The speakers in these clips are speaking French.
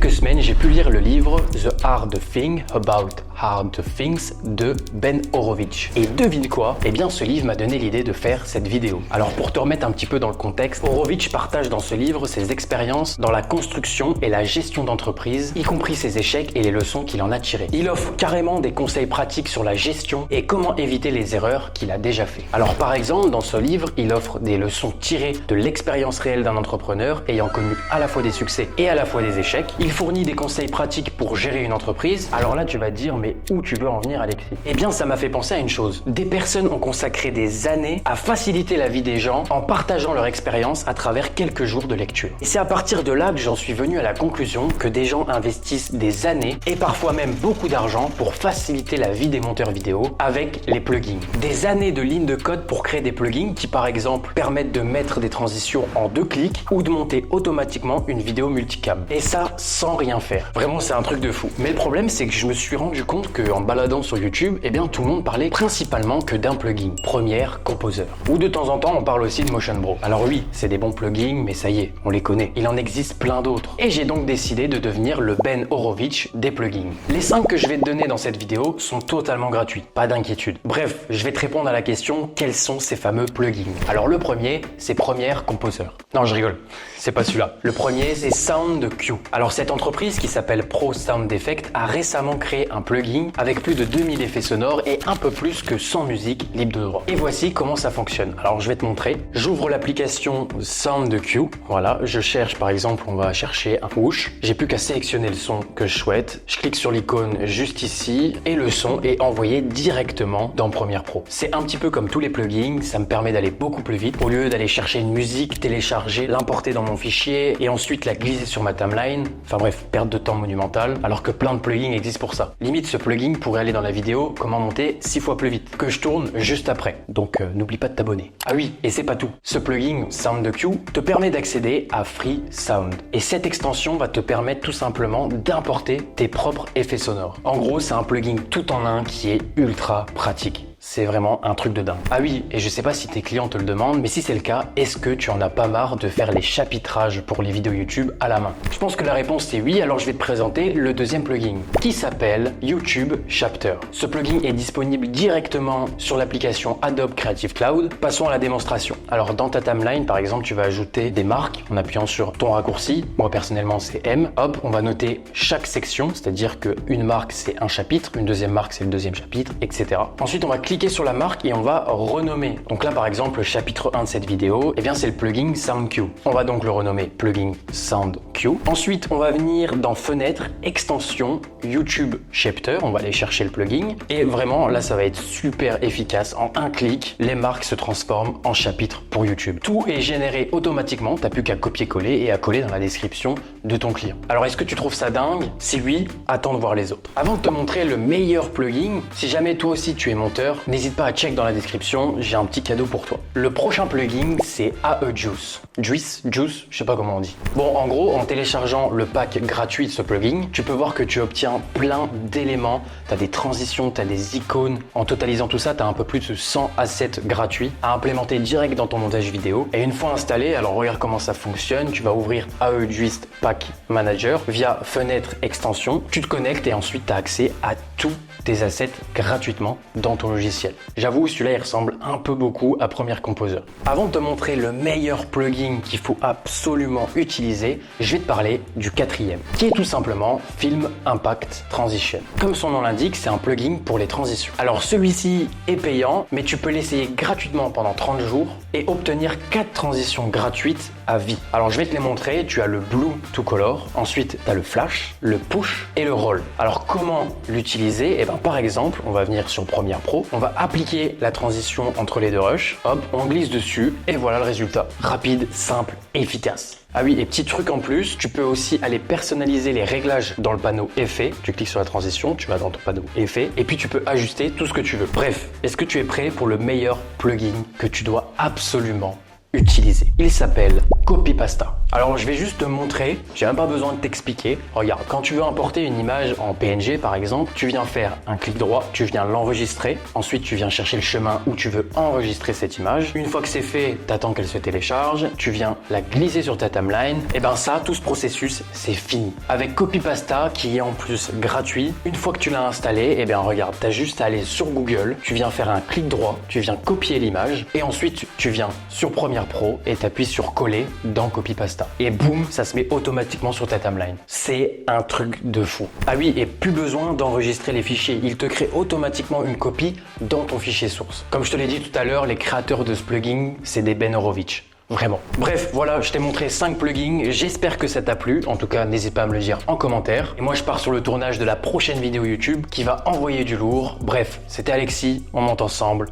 quelques semaines, j'ai pu lire le livre The Hard Thing About Hard Things de Ben Horowitz. Et devine quoi? Eh bien, ce livre m'a donné l'idée de faire cette vidéo. Alors, pour te remettre un petit peu dans le contexte, Horowitz partage dans ce livre ses expériences dans la construction et la gestion d'entreprise, y compris ses échecs et les leçons qu'il en a tirées. Il offre carrément des conseils pratiques sur la gestion et comment éviter les erreurs qu'il a déjà fait. Alors, par exemple, dans ce livre, il offre des leçons tirées de l'expérience réelle d'un entrepreneur ayant connu à la fois des succès et à la fois des échecs. Il fournit des conseils pratiques pour gérer une entreprise. Alors là, tu vas te dire, mais où tu veux en venir, Alexis? Eh bien, ça m'a fait penser à une chose. Des personnes ont consacré des années à faciliter la vie des gens en partageant leur expérience à travers quelques jours de lecture. Et c'est à partir de là que j'en suis venu à la conclusion que des gens investissent des années et parfois même beaucoup d'argent pour faciliter la vie des monteurs vidéo avec les plugins. Des années de lignes de code pour créer des plugins qui, par exemple, permettent de mettre des transitions en 2 clics ou de monter automatiquement une vidéo multicam. Et ça, sans rien faire. Vraiment, c'est un truc de fou. Mais le problème, c'est que je me suis rendu compte qu'en baladant sur YouTube, eh bien, tout le monde parlait principalement que d'un plugin, Premiere Composer. Ou de temps en temps, on parle aussi de Motion Bro. Alors oui, c'est des bons plugins, mais ça y est, on les connaît. Il en existe plein d'autres. Et j'ai donc décidé de devenir le Ben Horowitz des plugins. Les 5 que je vais te donner dans cette vidéo sont totalement gratuits. Pas d'inquiétude. Bref, je vais te répondre à la question, quels sont ces fameux plugins? Alors le premier, c'est Premiere Composer. Non, je rigole. C'est pas celui-là. Le premier, c'est SoundQ. Alors cette entreprise qui s'appelle Pro Sound Effect a récemment créé un plugin avec plus de 2000 effets sonores et un peu plus que 100 musiques libres de droit. Et voici comment ça fonctionne. Alors je vais te montrer. J'ouvre l'application SoundQ. Voilà, je cherche par exemple, on va chercher un whoosh. J'ai plus qu'à sélectionner le son que je souhaite. Je clique sur l'icône juste ici et le son est envoyé directement dans Premiere Pro. C'est un petit peu comme tous les plugins, ça me permet d'aller beaucoup plus vite. Au lieu d'aller chercher une musique, télécharger, l'importer dans mon fichier et ensuite la glisser sur ma timeline. Enfin bref, perte de temps monumentale, alors que plein de plugins existent pour ça. Limite, ce plugin pourrait aller dans la vidéo comment monter 6 fois plus vite, que je tourne juste après. Donc n'oublie pas de t'abonner. Ah oui, et c'est pas tout. Ce plugin SoundQ te permet d'accéder à Free Sound. Et cette extension va te permettre tout simplement d'importer tes propres effets sonores. En gros, c'est un plugin tout en un qui est ultra pratique. C'est vraiment un truc de dingue. Ah oui, et je sais pas si tes clients te le demandent, mais si c'est le cas, est-ce que tu en as pas marre de faire les chapitrages pour les vidéos YouTube à la main? Je pense que la réponse c'est oui, alors je vais te présenter le deuxième plugin qui s'appelle YouTube Chapter. Ce plugin est disponible directement sur l'application Adobe Creative Cloud. Passons à la démonstration. Alors dans ta timeline, par exemple, tu vas ajouter des marques en appuyant sur ton raccourci. Moi personnellement c'est M. Hop, on va noter chaque section, c'est-à-dire qu'une marque c'est un chapitre, une deuxième marque c'est le deuxième chapitre, etc. Ensuite on va cliquer sur la marque et on va renommer. Donc là par exemple le chapitre 1 de cette vidéo, eh bien c'est le plugin SoundQ. On va donc le renommer plugin SoundQ. Ensuite on va venir dans fenêtre, extension, YouTube Chapter, on va aller chercher le plugin et vraiment là ça va être super efficace. En un clic, les marques se transforment en chapitres pour YouTube. Tout est généré automatiquement, t'as plus qu'à copier-coller et à coller dans la description de ton client. Alors est-ce que tu trouves ça dingue? Si oui, attends de voir les autres. Avant de te montrer le meilleur plugin, si jamais toi aussi tu es monteur, n'hésite pas à check dans la description, j'ai un petit cadeau pour toi. Le prochain plugin, c'est AEJuice. Juice, je sais pas comment on dit. Bon, en gros, en téléchargeant le pack gratuit de ce plugin, tu peux voir que tu obtiens plein d'éléments. Tu as des transitions, tu as des icônes. En totalisant tout ça, tu as un peu plus de 100 assets gratuits à implémenter direct dans ton montage vidéo. Et une fois installé, alors regarde comment ça fonctionne. Tu vas ouvrir AEJuice Pack Manager via fenêtre extension. Tu te connectes et ensuite tu as accès à tous tes assets gratuitement dans ton logiciel. J'avoue, celui-là, il ressemble un peu beaucoup à Premiere Composer. Avant de te montrer le meilleur plugin qu'il faut absolument utiliser, je vais te parler du quatrième, qui est tout simplement Film Impact Transition. Comme son nom l'indique, c'est un plugin pour les transitions. Alors celui-ci est payant, mais tu peux l'essayer gratuitement pendant 30 jours et obtenir 4 transitions gratuites à vie. Alors je vais te les montrer. Tu as le Blue to Color, ensuite tu as le Flash, le Push et le Roll. Alors comment l'utiliser? Eh bien par exemple, on va venir sur Premiere Pro, on va appliquer la transition entre les deux rushs, hop, on glisse dessus et voilà le résultat. Rapide, simple, efficace. Ah oui, et petit truc en plus, tu peux aussi aller personnaliser les réglages dans le panneau Effets. Tu cliques sur la transition, tu vas dans ton panneau Effets et puis tu peux ajuster tout ce que tu veux. Bref, est-ce que tu es prêt pour le meilleur plugin que tu dois absolument utiliser. Il s'appelle Copypasta. Alors je vais juste te montrer, j'ai même pas besoin de t'expliquer. Regarde, quand tu veux importer une image en PNG par exemple, tu viens faire un clic droit, tu viens l'enregistrer, ensuite tu viens chercher le chemin où tu veux enregistrer cette image. Une fois que c'est fait, tu attends qu'elle se télécharge, tu viens la glisser sur ta timeline, et ben ça, tout ce processus, c'est fini. Avec Copypasta qui est en plus gratuit, une fois que tu l'as installé, et bien regarde, tu as juste à aller sur Google, tu viens faire un clic droit, tu viens copier l'image et ensuite tu viens sur Premiere Pro et tu appuies sur coller dans Copypasta. Et boum, ça se met automatiquement sur ta timeline. C'est un truc de fou. Ah oui, et plus besoin d'enregistrer les fichiers. Il te crée automatiquement une copie dans ton fichier source. Comme je te l'ai dit tout à l'heure, les créateurs de ce plugin, c'est des Ben Horowitz. Vraiment. Bref, voilà, je t'ai montré 5 plugins. J'espère que ça t'a plu. En tout cas, n'hésite pas à me le dire en commentaire. Et moi, je pars sur le tournage de la prochaine vidéo YouTube qui va envoyer du lourd. Bref, c'était Alexis. On monte ensemble.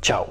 Ciao.